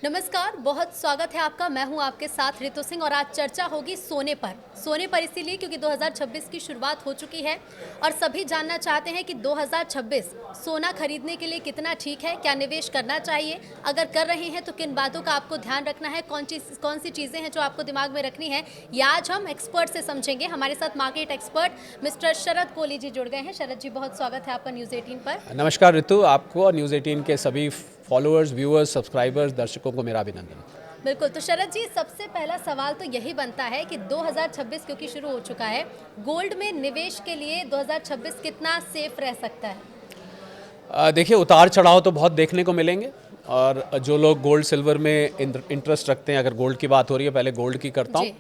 नमस्कार, बहुत स्वागत है आपका। मैं हूं आपके साथ ऋतु सिंह और आज चर्चा होगी सोने पर इसीलिए क्योंकि 2026 की शुरुआत हो चुकी है और सभी जानना चाहते हैं कि 2026 सोना खरीदने के लिए कितना ठीक है, क्या निवेश करना चाहिए, अगर कर रहे हैं तो किन बातों का आपको ध्यान रखना है, कौन सी चीज़ें हैं जो आपको दिमाग में रखनी है, ये आज हम एक्सपर्ट से समझेंगे। हमारे साथ मार्केट एक्सपर्ट मिस्टर शरद कोहली जी जुड़ गए हैं। शरद जी, बहुत स्वागत है आपका न्यूज़ 18 पर। नमस्कार ऋतु, आपको और न्यूज़ 18 के सभी फॉलोअर्स, व्यूअर्स, सब्सक्राइबर्स, दर्शकों को मेरा अभिनंदन। बिल्कुल, तो शरद जी, सबसे पहला सवाल तो यही बनता है कि 2026 क्योंकि शुरू हो चुका है, गोल्ड में निवेश के लिए 2026 कितना सेफ रह सकता है? देखिए, उतार चढ़ाव तो बहुत देखने को मिलेंगे और जो लोग गोल्ड सिल्वर में इंटरेस्ट रखते हैं, अगर गोल्ड की बात हो रही है, पहले गोल्ड की करता हूँ,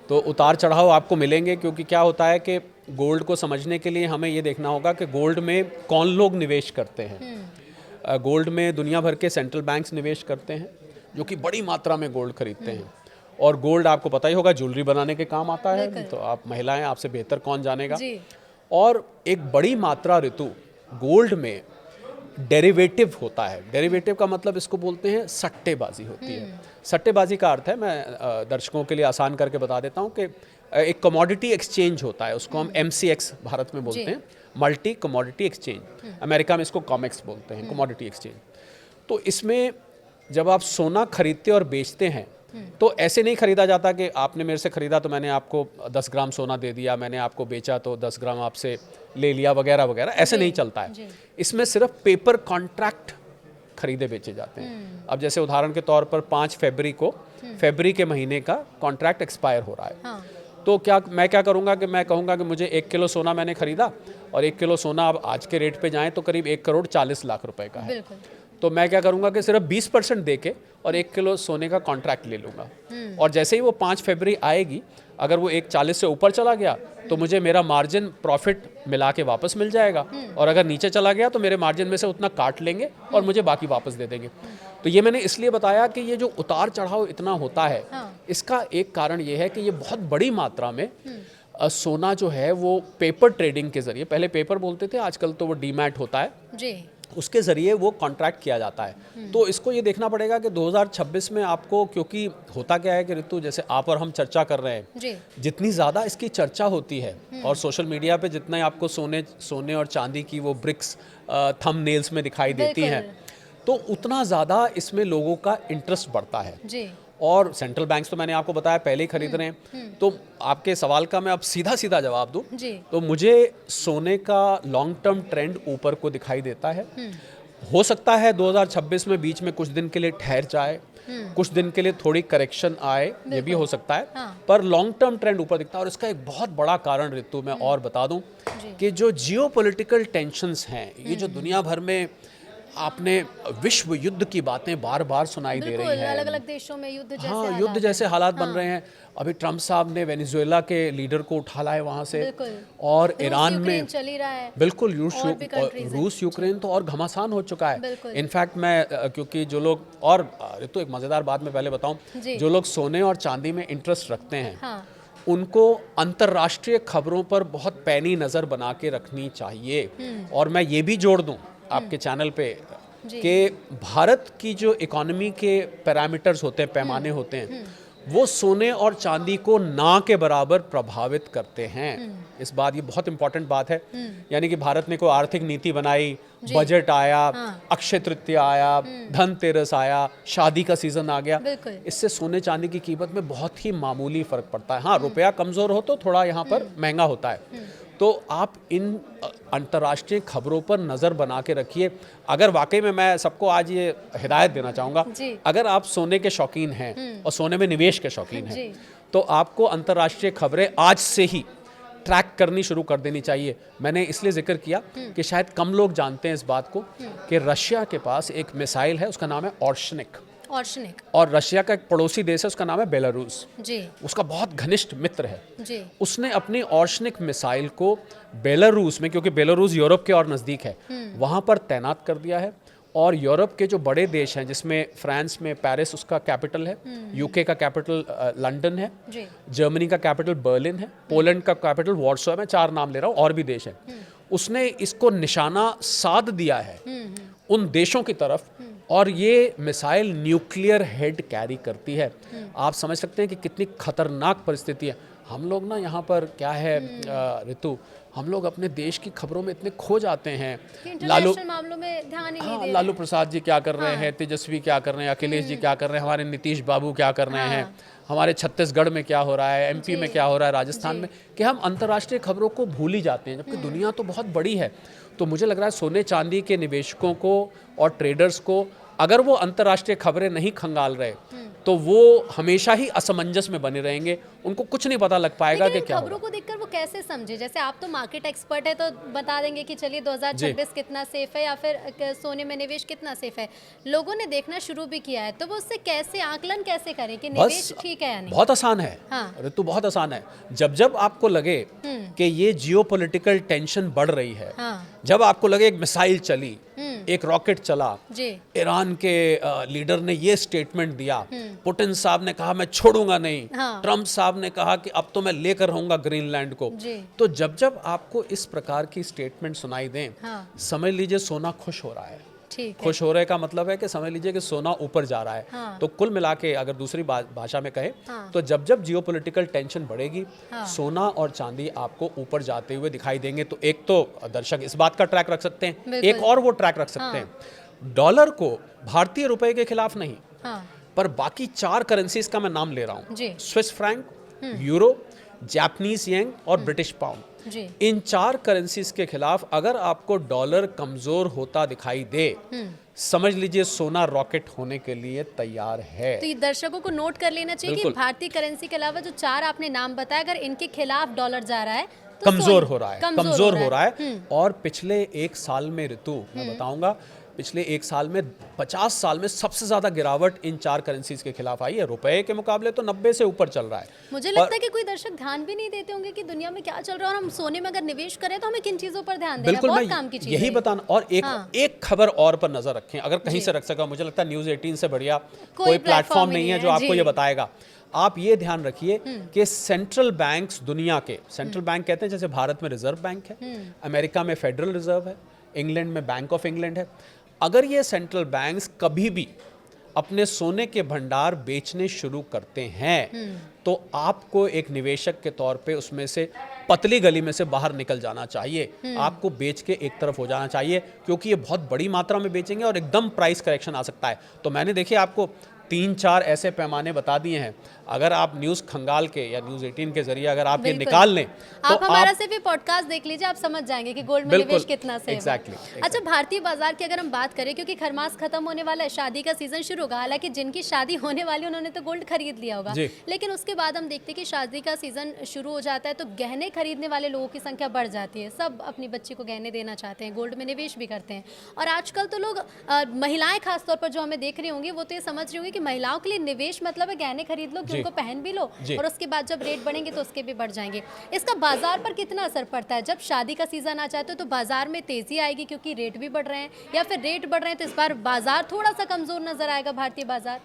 तो उतार चढ़ाव आपको मिलेंगे। क्योंकि क्या होता है कि गोल्ड को समझने के लिए हमें ये देखना होगा कि गोल्ड में कौन लोग निवेश करते हैं। गोल्ड में दुनिया भर के सेंट्रल बैंक्स निवेश करते हैं जो कि बड़ी मात्रा में गोल्ड खरीदते हैं। और गोल्ड आपको पता ही होगा ज्वेलरी बनाने के काम आता है, तो आप महिलाएं, आपसे बेहतर कौन जानेगा। और एक बड़ी मात्रा ऋतु गोल्ड में डेरिवेटिव होता है। डेरिवेटिव का मतलब इसको बोलते हैं सट्टेबाजी होती है। सट्टेबाजी का अर्थ है, मैं दर्शकों के लिए आसान करके बता देता हूँ कि एक कमोडिटी एक्सचेंज होता है, उसको हम MCX भारत में बोलते हैं, मल्टी कमोडिटी एक्सचेंज। अमेरिका में इसको कॉमेक्स बोलते हैं, कमोडिटी एक्सचेंज। तो इसमें जब आप सोना खरीदते और बेचते हैं तो ऐसे नहीं खरीदा जाता कि आपने मेरे से खरीदा तो मैंने आपको 10 ग्राम सोना दे दिया, मैंने आपको बेचा तो 10 ग्राम आपसे ले लिया, वगैरह वगैरह। ऐसे नहीं चलता है। इसमें सिर्फ पेपर कॉन्ट्रैक्ट खरीदे बेचे जाते हैं। अब जैसे उदाहरण के तौर पर 5 फरवरी को, फरवरी के महीने का कॉन्ट्रैक्ट एक्सपायर हो रहा है। तो मैं क्या करूँगा कि मैं कहूँगा कि मुझे 1 किलो सोना मैंने खरीदा और 1 किलो सोना अब आज के रेट पे जाएँ तो करीब 1,40,00,000 रुपए का है। तो मैं क्या करूँगा कि सिर्फ 20% दे के और 1 किलो सोने का कॉन्ट्रैक्ट ले लूँगा। और जैसे ही वो 5 फरवरी आएगी, अगर वो 1,40 से ऊपर चला गया तो मुझे मेरा मार्जिन प्रॉफिट मिला के वापस मिल जाएगा, और अगर नीचे चला गया तो मेरे मार्जिन में से उतना काट लेंगे और मुझे बाकी वापस दे देंगे। तो ये मैंने इसलिए बताया कि ये जो उतार चढ़ाव इतना होता है, इसका एक कारण ये है कि ये बहुत बड़ी मात्रा में सोना जो है वो पेपर ट्रेडिंग के जरिए, पहले पेपर बोलते थे, आजकल तो वो डीमैट होता है, उसके ज़रिए वो कॉन्ट्रैक्ट किया जाता है। तो इसको ये देखना पड़ेगा कि 2026 में आपको, क्योंकि होता क्या है कि ऋतु, जैसे आप और हम चर्चा कर रहे हैं, जितनी ज़्यादा इसकी चर्चा होती है और सोशल मीडिया पे जितना आपको सोने और चांदी की वो ब्रिक्स थंबनेल्स में दिखाई देती हैं, तो उतना ज़्यादा इसमें लोगों का इंटरेस्ट बढ़ता है। और सेंट्रल बैंक्स तो मैंने आपको बताया पहले ही खरीद रहे हैं। तो आपके सवाल का मैं अब सीधा जवाब दूं तो मुझे सोने का लॉन्ग टर्म ट्रेंड ऊपर को दिखाई देता है। हो सकता है 2026 में बीच में कुछ दिन के लिए ठहर जाए, कुछ दिन के लिए थोड़ी करेक्शन आए, ये भी हो सकता है, पर लॉन्ग टर्म ट्रेंड ऊपर दिखता है। और इसका एक बहुत बड़ा कारण ऋतु मैं और बता दूं कि जो जियोपॉलिटिकल टेंशन्स हैं, ये जो दुनिया भर में आपने विश्व युद्ध की बातें बार बार सुनाई दे रही हैं, अलग अलग देशों में युद्ध जैसे युद्ध जैसे हालात बन रहे हैं। अभी ट्रम्प साहब ने वेनेजुएला के लीडर को उठा लाया वहाँ से, और ईरान में चल ही रहा है। बिल्कुल, रूस यूक्रेन तो और घमासान हो चुका है। इनफैक्ट मैं क्योंकि जो लोग, और तो एक मज़ेदार बात मैं पहले बताऊं, जो लोग सोने और चांदी में इंटरेस्ट रखते हैं, उनको अंतर्राष्ट्रीय खबरों पर बहुत पैनी नज़र बना के रखनी चाहिए। और मैं ये भी जोड़ दूं आपके चैनल पे कि भारत की जो इकोनॉमी के पैरामीटर्स होते हैं, पैमाने होते हैं, वो सोने और चांदी को ना के बराबर प्रभावित करते हैं। इस बात, ये बहुत इंपॉर्टेंट बात है। यानी कि भारत ने कोई आर्थिक नीति बनाई, बजट आया, अक्षय तृतीया आया, धनतेरस आया, शादी का सीजन आ गया, इससे सोने चांदी की कीमत में बहुत ही मामूली फर्क पड़ता है। हाँ, रुपया कमजोर हो तो थोड़ा यहाँ पर महंगा होता है। तो आप इन अंतर्राष्ट्रीय खबरों पर नज़र बना के रखिए। अगर वाकई में, मैं सबको आज ये हिदायत देना चाहूँगा, अगर आप सोने के शौकीन हैं और सोने में निवेश के शौकीन हैं, तो आपको अंतर्राष्ट्रीय खबरें आज से ही ट्रैक करनी शुरू कर देनी चाहिए। मैंने इसलिए जिक्र किया कि शायद कम लोग जानते हैं इस बात को कि रशिया के पास एक मिसाइल है, उसका नाम है ऑर्शनिक। और रशिया का एक पड़ोसी देश है, उसका नाम है बेलारूस, उसका बहुत घनिष्ठ मित्र है। उसने अपनी ऑर्शनिक मिसाइल को बेलारूस में, क्योंकि बेलारूस यूरोप के और नज़दीक है, वहाँ पर तैनात कर दिया है। और यूरोप के जो बड़े देश हैं, जिसमें फ्रांस में पेरिस उसका कैपिटल है, यूके का कैपिटल लंदन है, जर्मनी का कैपिटल बर्लिन है, पोलैंड का कैपिटल वॉर्सो है, मैं 4 नाम ले रहा हूँ, और भी देश हैं, उसने इसको निशाना साध दिया है उन देशों की तरफ और ये मिसाइल न्यूक्लियर हेड कैरी करती है। आप समझ सकते हैं कि कितनी खतरनाक परिस्थिति है। हम लोग ना यहाँ पर क्या है ऋतु, हम लोग अपने देश की खबरों में इतने खो जाते हैं। मामलों में ध्यान ही नहीं दे लालू प्रसाद जी क्या कर रहे हैं, तेजस्वी क्या कर रहे हैं, अखिलेश जी क्या कर रहे हैं, हमारे नीतीश बाबू क्या कर रहे हैं, हमारे छत्तीसगढ़ में क्या हो रहा है, एमपी में क्या हो रहा है, राजस्थान में, कि हम अंतर्राष्ट्रीय खबरों को भूल ही जाते हैं, जबकि दुनिया तो बहुत बड़ी है। तो मुझे लग रहा है सोने चांदी के निवेशकों को और ट्रेडर्स को अगर वो अंतर्राष्ट्रीय खबरें नहीं खंगाल रहे तो वो हमेशा ही असमंजस में बने रहेंगे, उनको कुछ नहीं पता लग पाएगा कि क्या खबरों को देखकर वो कैसे समझे। जैसे आप तो मार्केट एक्सपर्ट है तो बता देंगे कि चलिए 2026 कितना सेफ है या फिर सोने में निवेश कितना सेफ है। लोगों ने देखना शुरू भी किया है तो वो उससे कैसे आकलन कैसे करें कि निवेश ठीक है या नहीं? बहुत आसान है ऋतु, बहुत आसान है। जब जब आपको लगे कि ये जियोपॉलिटिकल टेंशन बढ़ रही है, जब आपको लगे एक मिसाइल चली, एक रॉकेट चला, ईरान के लीडर ने ये स्टेटमेंट दिया, पुतिन साहब ने कहा मैं छोड़ूंगा नहीं, ट्रम्प साहब ने कहा कि अब तो मैं लेकर रहूंगा ग्रीनलैंड को, तो जब जब आपको इस प्रकार की स्टेटमेंट सुनाई दें, समझ लीजिए सोना खुश हो रहा है। खुश हो रहे का मतलब है कि समझ लीजिए कि सोना ऊपर जा रहा है। तो कुल मिला के अगर दूसरी भाषा में कहे तो जब जब जियोपॉलिटिकल टेंशन बढ़ेगी, सोना और चांदी आपको ऊपर जाते हुए दिखाई देंगे। तो एक तो दर्शक इस बात का ट्रैक रख सकते हैं, एक और वो ट्रैक रख सकते हैं, डॉलर को भारतीय रुपए के खिलाफ नहीं, पर बाकी 4 करेंसीज का मैं नाम ले रहा हूँ, Swiss franc, euro, Japanese yen और ब्रिटिश पाउंड। इन 4 करेंसीज के खिलाफ अगर आपको डॉलर कमजोर होता दिखाई दे, समझ लीजिए सोना रॉकेट होने के लिए तैयार है। तो ये दर्शकों को नोट कर लेना चाहिए कि भारतीय करेंसी के अलावा जो 4 आपने नाम बताया, अगर इनके खिलाफ डॉलर जा रहा है तो कमजोर हो रहा है। और पिछले 1 साल में ऋतु मैं बताऊंगा, पिछले 1 साल में 50 साल में सबसे ज्यादा गिरावट इन 4 करेंसीज के खिलाफ आई है। रुपए के मुकाबले तो 90 से ऊपर चल रहा है। मुझे लगता है कि कोई दर्शक ध्यान भी नहीं देते होंगे कि दुनिया में क्या चल रहा है और हम सोने में अगर निवेश करें तो हमें किन चीजों पर ध्यान देना है। बहुत काम की चीज यही बताना। और एक खबर और पर नजर रखें, अगर कहीं से रख सका, मुझे लगता है न्यूज़ 18 से बढ़िया कोई प्लेटफॉर्म नहीं है जो आपको ये बताएगा। आप ये ध्यान रखिए कि सेंट्रल बैंक्स दुनिया के, सेंट्रल बैंक कहते हैं जैसे भारत में रिजर्व बैंक है, अमेरिका में फेडरल रिजर्व है, इंग्लैंड में बैंक ऑफ इंग्लैंड है, अगर ये सेंट्रल बैंक्स कभी भी अपने सोने के भंडार बेचने शुरू करते हैं तो आपको एक निवेशक के तौर पे उसमें से पतली गली में से बाहर निकल जाना चाहिए। आपको बेच के एक तरफ हो जाना चाहिए, क्योंकि ये बहुत बड़ी मात्रा में बेचेंगे और एकदम प्राइस करेक्शन आ सकता है। तो मैंने देखिए आपको 3-4 ऐसे पैमाने बता दिए हैं। अगर आप न्यूज़ खंगाल के या न्यूज़ 18 के जरिए अगर आप ये निकाल लें तो आप हमारा सिर्फ ये पॉडकास्ट देख लीजिए, आप समझ जाएंगे कि गोल्ड में निवेश कितना सेफ है। अच्छा, भारतीय बाजार की अगर हम बात करें, क्योंकि खरमास खत्म होने वाला है, शादी का सीजन शुरू होगा। हालांकि जिनकी शादी होने वाली उन्होंने तो गोल्ड खरीद लिया होगा, लेकिन उसके बाद हम देखते हैं कि शादी का सीजन शुरू हो जाता है तो गहने खरीदने वाले लोगों की संख्या बढ़ जाती है। सब अपनी बच्ची को गहने देना चाहते हैं, गोल्ड में निवेश भी करते हैं। और आजकल तो लोग, महिलाएं खासतौर पर जो हमें देख रही होंगी, वो तो ये समझ रही होंगी कि महिलाओं के लिए निवेश मतलब है गहने खरीद लो कि उनको पहन भी लो और उसके बाद जब रेट बढ़ेंगे तो उसके भी बढ़ जाएंगे। इसका बाजार पर कितना असर पड़ता है? जब शादी का सीजन आ जाता है तो बाजार में तेजी आएगी क्योंकि रेट भी बढ़ रहे हैं, या फिर रेट बढ़ रहे हैं तो इस बार बाजार थोड़ा सा कमजोर नजर आएगा भारतीय बाजार?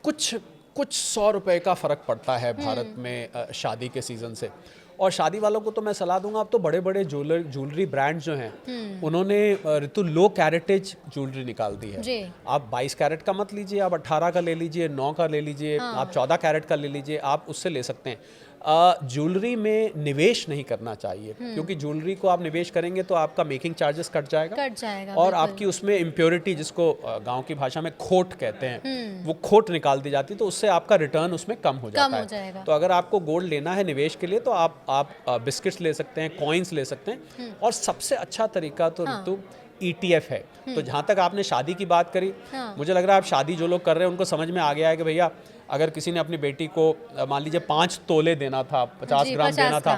कुछ 100 रुपए का फर्क पड़ता है भारत में शादी के सीजन से। और शादी वालों को तो मैं सलाह दूंगा, अब तो बड़े बड़े ज्वेलरी ब्रांड जो हैं उन्होंने ऋतु लो कैरेटेज ज्वेलरी निकाल दी है। आप 22 कैरेट का मत लीजिए, आप 18 का ले लीजिए, 9 का ले लीजिए, आप 14 कैरेट का ले लीजिए, आप उससे ले सकते हैं। ज्वेलरी में निवेश नहीं करना चाहिए, क्योंकि ज्वेलरी को आप निवेश करेंगे तो आपका मेकिंग चार्जेस कट जाएगा और आपकी उसमें इम्प्योरिटी, जिसको गांव की भाषा में खोट कहते हैं, वो खोट निकाल दी जाती है, तो उससे आपका रिटर्न उसमें कम हो जाता है। तो अगर आपको गोल्ड लेना है निवेश के लिए तो आप बिस्किट्स ले सकते हैं, कॉइन्स ले सकते हैं। और सबसे अच्छा तरीका तो ऋतु ETF है। तो जहाँ तक आपने शादी की बात करी, मुझे लग रहा है आप शादी जो लोग कर रहे हैं उनको समझ में आ गया है कि भैया अगर किसी ने अपनी बेटी को मान लीजिए 5 तोले देना था, 50 ग्राम देना था,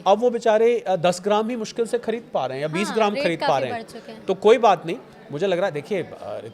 अब वो बेचारे 10 ग्राम ही मुश्किल से खरीद पा रहे हैं या 20 ग्राम खरीद पा रहे हैं। तो कोई बात नहीं, मुझे लग रहा है, देखिए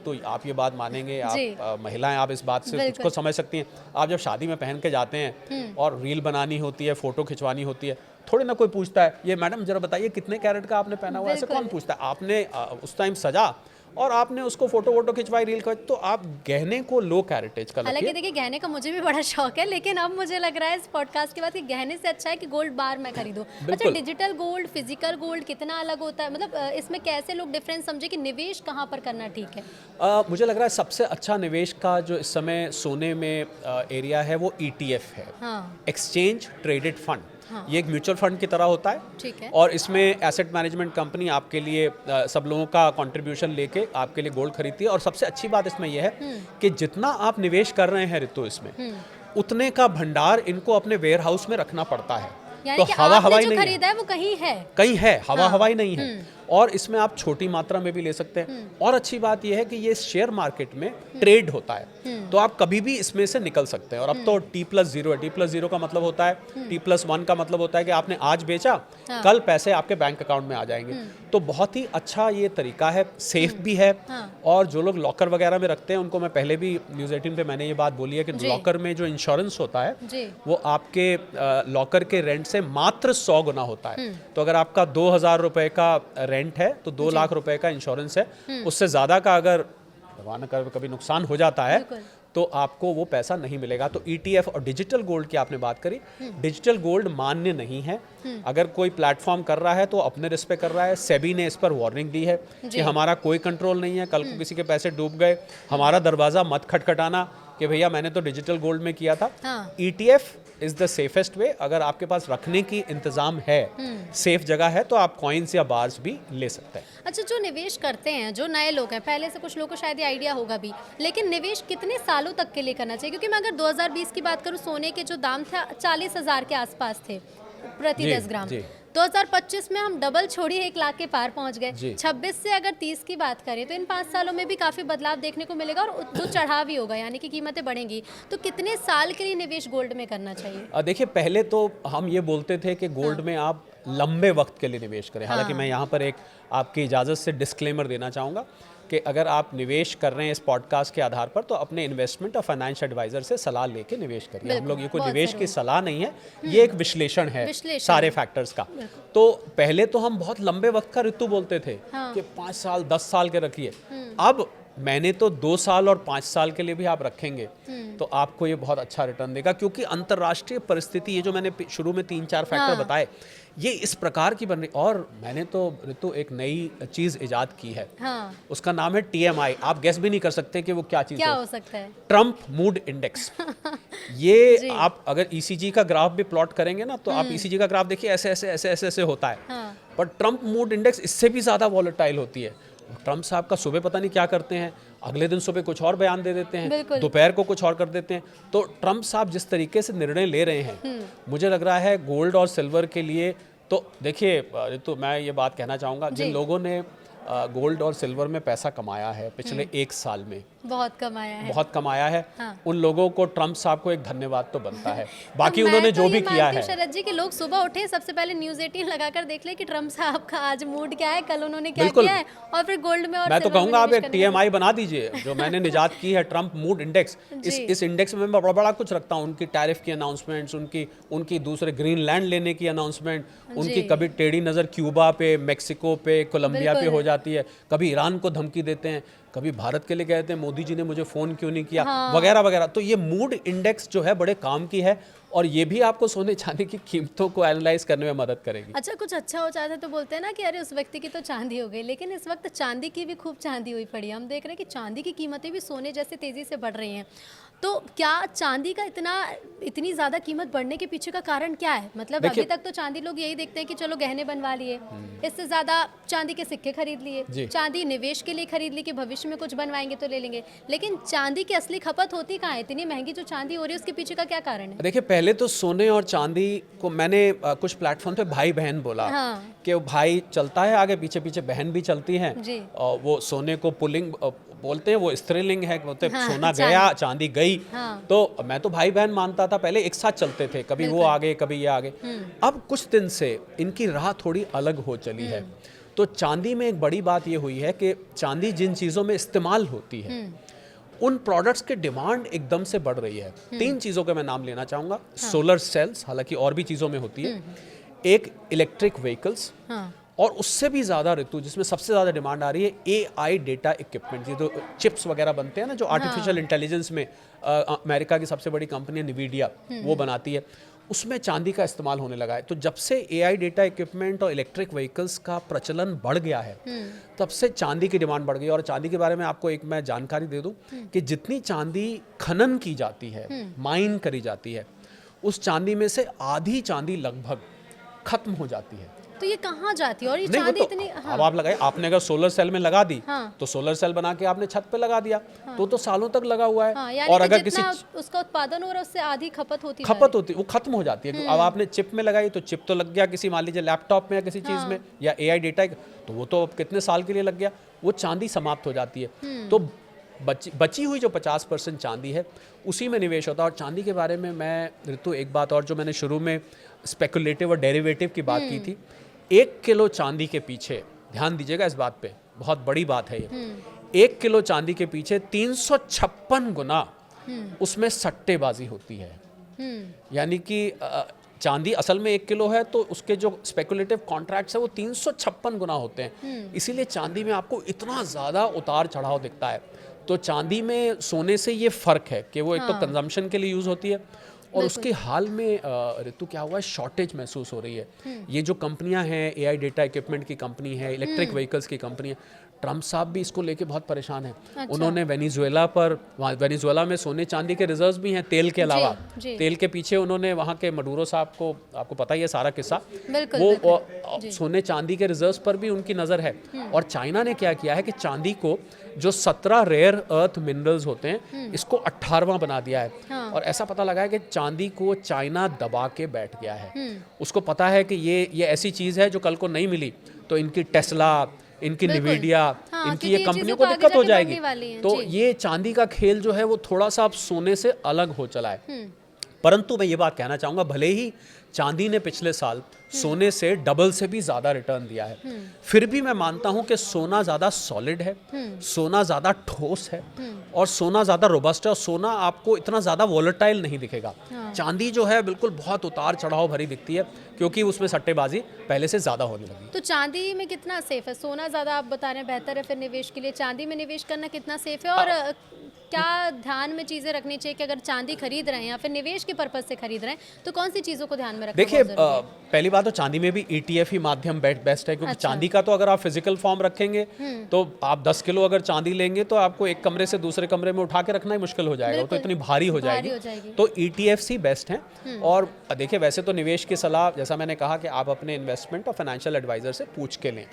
तो आप ये बात मानेंगे, आप महिलाएं, आप इस बात से कुछ समझ सकती हैं। आप जब शादी में पहन के जाते हैं और रील बनानी होती है, फोटो खिंचवानी होती है, थोड़ी ना कोई पूछता है ये मैडम जरा बताइए कितने कैरेट का आपने पहना हुआ है, ऐसे कौन पूछता है। आपने उस टाइम सजा और आपने उसको फोटो वोटो खिंचवाई, रील खिंचवाई, तो आप गहने को लो कैरेटेज का हालांकि रखिए। देखिए गहने का मुझे भी बड़ा शौक है, लेकिन अब मुझे लग रहा है इस पॉडकास्ट के बाद कि गहने से अच्छा है कि गोल्ड बार मैं खरीदूं। अच्छा, बिल्कुल। डिजिटल गोल्ड, फिजिकल गोल्ड कितना अलग होता है? मतलब इसमें कैसे लोग डिफरेंस समझे कि निवेश कहाँ पर करना ठीक है? मुझे लग रहा है सबसे अच्छा निवेश का जो इस समय सोने में एरिया है वो ETF है, हाँ, एक्सचेंज ट्रेडेड फंड। हाँ। ये एक म्यूचुअल फंड की तरह होता है, ठीक है। और इसमें एसेट मैनेजमेंट कंपनी आपके लिए सब लोगों का कंट्रीब्यूशन लेके आपके लिए गोल्ड खरीदती है। और सबसे अच्छी बात इसमें यह है कि जितना आप निवेश कर रहे हैं ऋतु इसमें, उतने का भंडार इनको अपने वेयर हाउस में रखना पड़ता है। यानी कि हवा आपने हवाई जो नहीं है, खरीदा है वो कहीं है। कहीं है, हवा हाँ। हवाई नहीं है। और इसमें आप छोटी मात्रा में भी ले सकते हैं। और अच्छी बात यह है कि ये शेयर मार्केट में ट्रेड होता है, तो आप कभी भी इसमें से निकल सकते हैं। और अब तो T+0 है। T+0 का मतलब होता है, T+1 का मतलब होता है कि आपने आज बेचा, हाँ। कल पैसे आपके बैंक अकाउंट में आ जाएंगे। तो बहुत ही अच्छा ये तरीका है, सेफ भी है। हाँ। और जो लोग लॉकर वगैरह में रखते हैं उनको, मैं पहले भी न्यूज़ 18 पे मैंने ये बात बोली है कि जी। लॉकर में जो इंश्योरेंस होता है जी। वो आपके लॉकर के रेंट से मात्र 100 गुना होता है। तो अगर आपका 2,000 रुपए का रेंट है तो 2 लाख रुपए का इंश्योरेंस है। उससे ज़्यादा का अगर भगवान न करे कभी नुकसान हो जाता है बिल्कुल। तो आपको वो पैसा नहीं मिलेगा। तो ETF और डिजिटल गोल्ड की आपने बात करी, डिजिटल गोल्ड मान्य नहीं है। अगर कोई प्लेटफॉर्म कर रहा है तो अपने रिस्क पे कर रहा है। सेबी ने इस पर वार्निंग दी है कि हमारा कोई कंट्रोल नहीं है, कल को किसी के पैसे डूब गए, हमारा दरवाज़ा मत खटखटाना कि भैया मैंने तो डिजिटल गोल्ड में किया था। हाँ। ETF is the safest way. अगर आपके पास रखने की इंतज़ाम है, सेफ जगह है, तो आप कॉइन्स या बार्स भी ले सकते हैं। अच्छा, जो निवेश करते हैं, जो नए लोग हैं, पहले से कुछ लोगों को शायद ये आइडिया होगा भी, लेकिन निवेश कितने सालों तक के लिए करना चाहिए? क्योंकि मैं अगर 2020 की बात करूं, सोने के जो दाम थे 40,000 के आसपास थे प्रति जी, 10 ग्राम। जी। 2025 में हम डबल छोड़िए 1 लाख के पार पहुंच गए। जी। 26 से अगर 30 की बात करें तो इन 5 सालों में भी काफ़ी बदलाव देखने को मिलेगा और जो चढ़ाव भी होगा, यानी कि कीमतें बढ़ेंगी। तो कितने साल के लिए निवेश गोल्ड में करना चाहिए? देखिए, पहले तो हम ये बोलते थे कि गोल्ड में आप लंबे वक्त के लिए निवेश करें। हालांकि मैं यहाँ पर एक आपकी इजाज़त से डिस्क्लेमर देना चाहूँगा कि अगर आप निवेश कर रहे हैं इस पॉडकास्ट के आधार पर, तो अपने इन्वेस्टमेंट और फाइनेंशियल एडवाइजर से सलाह लेके निवेश करिए। हम लोग ये कोई बहुत निवेश ज़रूरी। की सलाह नहीं है, ये एक विश्लेषण है सारे फैक्टर्स का। तो पहले तो हम बहुत लंबे वक्त का ऋतु बोलते थे कि 5 साल 10 साल के रखिए। अब मैंने तो 2 साल और 5 साल के लिए भी आप रखेंगे तो आपको ये बहुत अच्छा रिटर्न देगा, क्योंकि अंतर्राष्ट्रीय परिस्थिति, ये जो मैंने शुरू में 3-4 फैक्टर बताए, ये इस प्रकार की बन रही। और मैंने तो ऋतु एक नई चीज़ इजाद की है। हाँ। उसका नाम है TMI। आप गेस भी नहीं कर सकते कि वो क्या चीज़ क्या है। हो सकता है? Trump mood index. ये आप अगर ECG का ग्राफ भी प्लॉट करेंगे ना, तो आप ECG का ग्राफ देखिए, ऐसे ऐसे ऐसे ऐसे ऐसे होता है। हाँ। पर ट्रम्प मूड इंडेक्स इससे भी ज़्यादा वॉलेटाइल होती है। ट्रम्प साहब का सुबह पता नहीं क्या करते हैं, अगले दिन सुबह कुछ और बयान दे देते हैं, बिल्कुल। दोपहर को कुछ और कर देते हैं। तो ट्रम्प साहब जिस तरीके से निर्णय ले रहे हैं, मुझे लग रहा है गोल्ड और सिल्वर के लिए, तो देखिए तो मैं ये बात कहना चाहूँगा, जिन लोगों ने गोल्ड और सिल्वर में पैसा कमाया है पिछले 1 साल में, बहुत कमाया है। बहुत कमाया है, हाँ। उन लोगों को ट्रम्प साहब को एक धन्यवाद तो बनता है। बाकी मैं उन्होंने तो जो ये भी किया मानती हूँ है, शरद जी, कि लोग सुबह उठे सबसे पहले न्यूज़ 18 लगाकर देख ले कि ट्रम्प साहब का आज मूड क्या है, कल उन्होंने क्या बिल्कुल। किया है, और फिर गोल्ड में और मैं तो सिल्वर में कहूंगा आप निवेश एक करने लगे। TMI बना दीजिए, जो मैंने निजात की है, ट्रम्प मूड इंडेक्स। इस इंडेक्स में मैं बड़ा बड़ा कुछ रखता हूँ, उनकी टैरिफ की अनाउंसमेंट्स, उनकी दूसरे ग्रीनलैंड लेने की अनाउंसमेंट, उनकी कभी टेढ़ी नज़र क्यूबा पे, मेक्सिको पे, कोलंबिया पे हो जाती है, कभी ईरान को धमकी देते हैं, कभी भारत के लिए कहते हैं मोदी जी ने मुझे फ़ोन क्यों नहीं किया, वगैरह वगैरह। तो ये मूड इंडेक्स जो है बड़े काम की है, और ये भी आपको सोने चांदी की कीमतों को एनालाइज करने में मदद करेगी। अच्छा, कुछ अच्छा हो जाता है तो बोलते हैं ना कि अरे उस व्यक्ति की तो चांदी हो गई, लेकिन इस वक्त चांदी की भी खूब चांदी हुई पड़ी है। हम देख रहे हैं कि चांदी की कीमतें भी सोने जैसे तेज़ी से बढ़ रही हैं। तो क्या चांदी का इतनी ज़्यादा कीमत बढ़ने के पीछे का कारण क्या है? मतलब अभी तक तो चांदी लोग यही देखते हैं कि चलो गहने बनवा लिए, इससे ज़्यादा चांदी के सिक्के खरीद लिए, चांदी निवेश के लिए खरीद ली कि भविष्य में कुछ बनवाएंगे तो ले लेंगे, लेकिन चांदी की असली खपत होती कहाँ है? इतनी महंगी जो चांदी हो रही है उसके पीछे का क्या कारण है? देखिए, पहले तो सोने और चांदी को मैंने कुछ प्लेटफॉर्म पे भाई बहन बोला, कि भाई चलता है आगे, पीछे पीछे बहन भी चलती हैं, और वो सोने को पुलिंग बोलते हैं, वो स्त्रीलिंग है, बोलते हैं सोना गया चांदी गई। तो मैं तो भाई बहन मानता था, पहले एक साथ चलते थे, कभी वो आगे कभी ये आगे। अब कुछ दिन से इनकी राह थोड़ी अलग हो चली है। तो चांदी में एक बड़ी बात ये हुई है कि चांदी जिन चीज़ों में इस्तेमाल होती है, उन प्रोडक्ट्स की डिमांड एकदम से बढ़ रही है। 3 चीज़ों का मैं नाम लेना चाहूँगा। सोलर सेल्स, हालांकि और भी चीज़ों में होती है, एक इलेक्ट्रिक व्हीकल्स, और उससे भी ज़्यादा ऋतु जिसमें सबसे ज़्यादा डिमांड आ रही है AI डेटा इक्विपमेंट, ये जो चिप्स वगैरह बनते हैं ना, जो आर्टिफिशियल इंटेलिजेंस में अमेरिका की सबसे बड़ी कंपनी निवीडिया वो बनाती है, उसमें चांदी का इस्तेमाल होने लगा है। तो जब से AI डेटा इक्विपमेंट और इलेक्ट्रिक व्हीकल्स का प्रचलन बढ़ गया है, तब से चांदी की डिमांड बढ़ गई। और चांदी के बारे में आपको एक मैं जानकारी दे दूं कि जितनी चांदी खनन की जाती है, माइन करी जाती है, उस चांदी में से आधी चांदी लगभग खत्म हो जाती है। तो ये कहाँ जाती है और ये नहीं, वो चांदी तो इतनी? हाँ। अब आप लगाए, आपने अगर सोलर सेल में लगा दी, हाँ। तो सोलर सेल बना के आपने छत पे लगा दिया, तो सालों तक लगा हुआ है। हाँ, यानी और कि अगर किसी जितना उसका उत्पादन हो रहा है उससे आधी खपत होती वो खत्म हो जाती है। अब आपने चिप में लगाई तो चिप तो लग गया किसी, मान लीजिए लैपटॉप में या किसी चीज में, या AI डेटा, तो वो तो अब कितने साल के लिए लग गया, वो चांदी समाप्त हो जाती है। तो बची हुई जो 50% चांदी है, उसी में निवेश होता है। और चांदी के बारे में मैं ऋतु एक बात और, जो मैंने शुरू में स्पेकुलेटिव और डेरिवेटिव की बात की थी, 1 किलो चांदी के पीछे, ध्यान दीजिएगा इस बात पे, बहुत बड़ी बात है ये, 1 किलो चांदी के पीछे 356 गुना उसमें सट्टेबाजी होती है। यानी कि चांदी असल में 1 किलो है, तो उसके जो स्पेकुलेटिव कॉन्ट्रैक्ट्स है वो 356 गुना होते हैं। इसीलिए चांदी में आपको इतना ज़्यादा उतार चढ़ाव दिखता है। तो चांदी में सोने से ये फ़र्क है कि वो एक तो कंजम्पशन के लिए यूज़ होती है, और उसके हाल में ऋतु क्या हुआ है, शॉर्टेज महसूस हो रही है। ये जो कंपनियां हैं, AI डेटा इक्विपमेंट की कंपनी है, इलेक्ट्रिक व्हीकल्स की कंपनी है, ट्रम्प साहब भी इसको लेके बहुत परेशान हैं। अच्छा। उन्होंने वेनेजुएला में सोने चांदी के रिजर्व्स भी हैं, तेल के अलावा। तेल के पीछे उन्होंने वहाँ के मडूरो साहब को, आपको पता ही है सारा किस्सा, वो सोने चांदी के रिजर्व्स पर भी उनकी नज़र है। और चाइना ने क्या किया है कि चांदी को जो 17 रेयर अर्थ मिनरल्स होते हैं, इसको 18वां बना दिया है। हाँ। और ऐसा पता लगा है कि चांदी को चाइना दबा के बैठ गया है। उसको पता है कि ये ऐसी चीज़ है जो कल को नहीं मिली तो इनकी टेस्ला, इनकी निवीडिया, हाँ, इनकी ये कंपनियों को दिक्कत हो जाएगी। तो ये चांदी का खेल जो है वो थोड़ा सा अब सोने से अलग हो चला है। परंतु मैं ये बात कहना चाहूँगा, भले ही चांदी ने पिछले साल सोने से डबल से भी ज़्यादा रिटर्न दिया है, फिर भी मैं मानता हूँ कि सोना ज़्यादा सॉलिड है, सोना ज़्यादा ठोस है, और सोना ज़्यादा रोबस्ट है, और सोना आपको इतना ज़्यादा वॉलेटाइल नहीं दिखेगा। चांदी जो है बिल्कुल बहुत उतार चढ़ाव भरी दिखती है, क्योंकि उसमें सट्टेबाजी पहले से ज़्यादा होने लगी। तो चांदी में कितना सेफ है? सोना ज़्यादा आप बता रहे हैं बेहतर है फिर निवेश के लिए, चांदी में निवेश करना कितना सेफ है? और क्या ध्यान में चीज़ें रखनी चाहिए कि अगर चांदी खरीद रहे हैं या फिर निवेश के पर्पज से खरीद रहे हैं, तो कौन सी चीज़ों को ध्यान में रखना? देखिए, पहली बात तो चांदी में भी ETF ही माध्यम बेस्ट है, क्योंकि अच्छा। चांदी का तो अगर आप फिजिकल फॉर्म रखेंगे तो आप 10 किलो अगर चांदी लेंगे तो आपको एक कमरे से दूसरे कमरे में उठा के रखना ही मुश्किल हो जाएगा, तो इतनी भारी हो जाएगी। तो ETFs ही बेस्ट हैं। और देखिए, वैसे तो निवेश की सलाह, जैसा मैंने कहा, कि आप अपने इन्वेस्टमेंट और फाइनेंशियल एडवाइजर से पूछ के लें।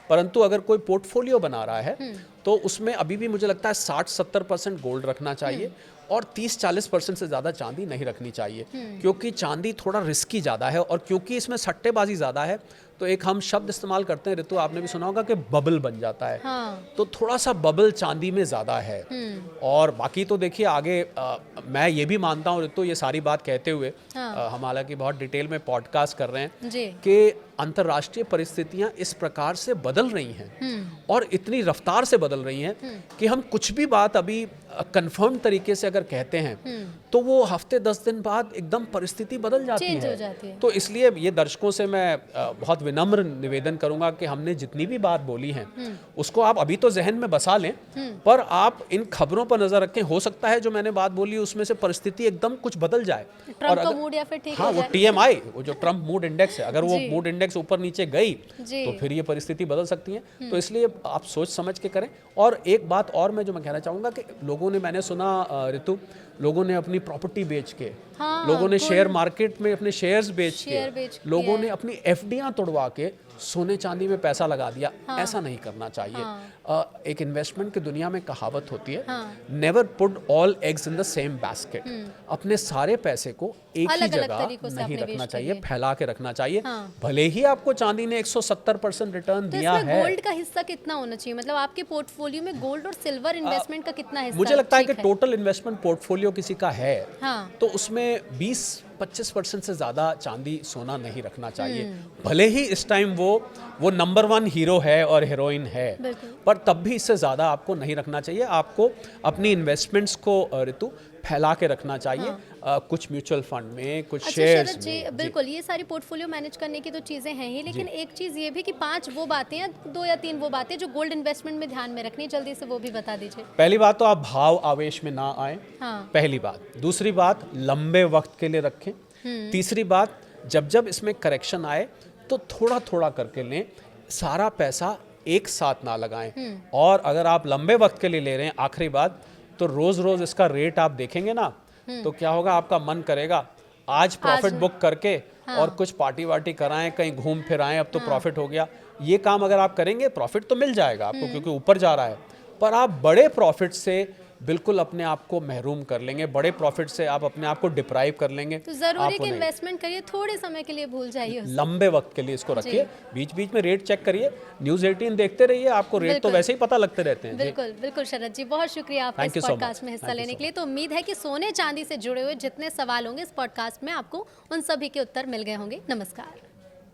परंतु अगर कोई पोर्टफोलियो बना रहा है तो उसमें अभी भी मुझे लगता है 60-70% गोल्ड रखना चाहिए, और 30-40% से ज़्यादा चांदी नहीं रखनी चाहिए, क्योंकि चांदी थोड़ा रिस्की ज़्यादा है। और क्योंकि इसमें सट्टेबाजी ज़्यादा है, तो एक हम शब्द इस्तेमाल करते हैं ऋतु, आपने भी सुना होगा, कि बबल बन जाता है। हाँ। तो थोड़ा सा बबल चांदी में ज़्यादा है। और बाकी तो देखिए आगे मैं ये भी मानता हूँ ऋतु, ये सारी बात कहते हुए, हाँ। हम हालांकि बहुत डिटेल में पॉडकास्ट कर रहे हैं कि अंतर्राष्ट्रीय परिस्थितियां इस प्रकार से बदल रही हैं और इतनी रफ्तार से बदल रही हैं कि हम कुछ भी बात अभी कंफर्म तरीके से अगर कहते हैं तो वो हफ्ते 10 दिन बाद एकदम परिस्थिति बदल जाती है। तो इसलिए ये दर्शकों से मैं बहुत विनम्र निवेदन करूंगा कि हमने जितनी भी बात बोली है उसको आप अभी तो जहन में बसा लें, पर आप इन खबरों पर नजर रखें। हो सकता है जो मैंने बात बोली उसमें से परिस्थिति एकदम कुछ बदल जाए, और अगर मूड या फिर ठीक हाँ, वो TMI, वो जो ट्रम्प मूड इंडेक्स है, अगर वो मूड इंडेक्स ऊपर नीचे गई तो फिर ये परिस्थिति बदल सकती है। तो इसलिए आप सोच समझ के करें। और एक बात और मैं जो मैं कहना चाहूंगा कि लोगों ने, मैंने सुना ऋतु, लोगों ने अपनी प्रॉपर्टी बेच के, हाँ, लोगों ने शेयर मार्केट में अपने शेयर्स बेच के, लोगों ने अपनी FDयां तोड़वा के सोने चांदी में पैसा लगा दिया। हाँ। ऐसा नहीं करना चाहिए। हाँ। एक इन्वेस्टमेंट की दुनिया में कहावत होती है, never put all eggs in the same basket. अपने सारे पैसे को एक ही जगह नहीं रखना चाहिए, फैला के रखना चाहिए। हाँ। भले ही आपको चांदी ने 170% रिटर्न दिया है। गोल्ड का हिस्सा कितना होना चाहिए? मतलब आपके पोर्टफोलियो में गोल्ड और सिल्वर इन्वेस्टमेंट का कितना हिस्सा? मुझे लगता है कि टोटल इन्वेस्टमेंट पोर्टफोलियो किसी का है तो उसमें 20-25% से ज़्यादा चांदी सोना नहीं रखना चाहिए। भले ही इस टाइम वो नंबर 1 हीरो है और हीरोइन है, पर तब भी इससे ज़्यादा आपको नहीं रखना चाहिए। आपको अपनी इन्वेस्टमेंट्स को ऋतु फैला के रखना चाहिए। कुछ म्यूचुअल फंड में, कुछ अच्छा शेयर्स शरद जी, में। बिल्कुल ये सारी पोर्टफोलियो मैनेज करने की तो चीज़ें हैं ही, लेकिन एक चीज़ ये भी कि 5 वो बातें हैं, 2 या 3 वो बातें जो गोल्ड इन्वेस्टमेंट में ध्यान में रखनी, जल्दी से वो भी बता दीजिए। पहली बात तो आप भाव आवेश में ना आए, हाँ। पहली बात। दूसरी बात, लंबे वक्त के लिए रखें। तीसरी बात, जब जब इसमें करेक्शन आए तो थोड़ा थोड़ा करके लें, सारा पैसा एक साथ ना लगाएं। और अगर आप लंबे वक्त के लिए ले रहे हैं, आखिरी बात, तो रोज रोज इसका रेट आप देखेंगे ना, तो क्या होगा, आपका मन करेगा आज प्रॉफिट बुक करके और कुछ पार्टी वार्टी कराएं, कहीं घूम फिर आएं, अब तो प्रॉफिट हो गया। ये काम अगर आप करेंगे, प्रॉफिट तो मिल जाएगा आपको क्योंकि ऊपर जा रहा है, पर आप बड़े प्रॉफिट से बिल्कुल अपने आप को महरूम कर लेंगे, बड़े प्रॉफिट से आप अपने आप को डिप्राइव कर लेंगे। तो जरूरी आपको कि नहीं। इन्वेस्टमेंट करिए, थोड़े समय के लिए भूल जाइए उसे। लंबे वक्त के लिए इसको रखिए, बीच बीच में रेट चेक करिए, न्यूज़ 18 देखते रहिए, आपको रेट तो बिल्कुल। वैसे ही पता लगते रहते हैं। जी। बिल्कुल बिल्कुल शरद जी, बहुत शुक्रिया आपका Thank इस you so पॉडकास्ट much. में हिस्सा Thank you लेने so के लिए। तो उम्मीद है कि सोने चांदी से जुड़े हुए जितने सवाल होंगे इस पॉडकास्ट में आपको उन सभी के उत्तर मिल गए होंगे। नमस्कार।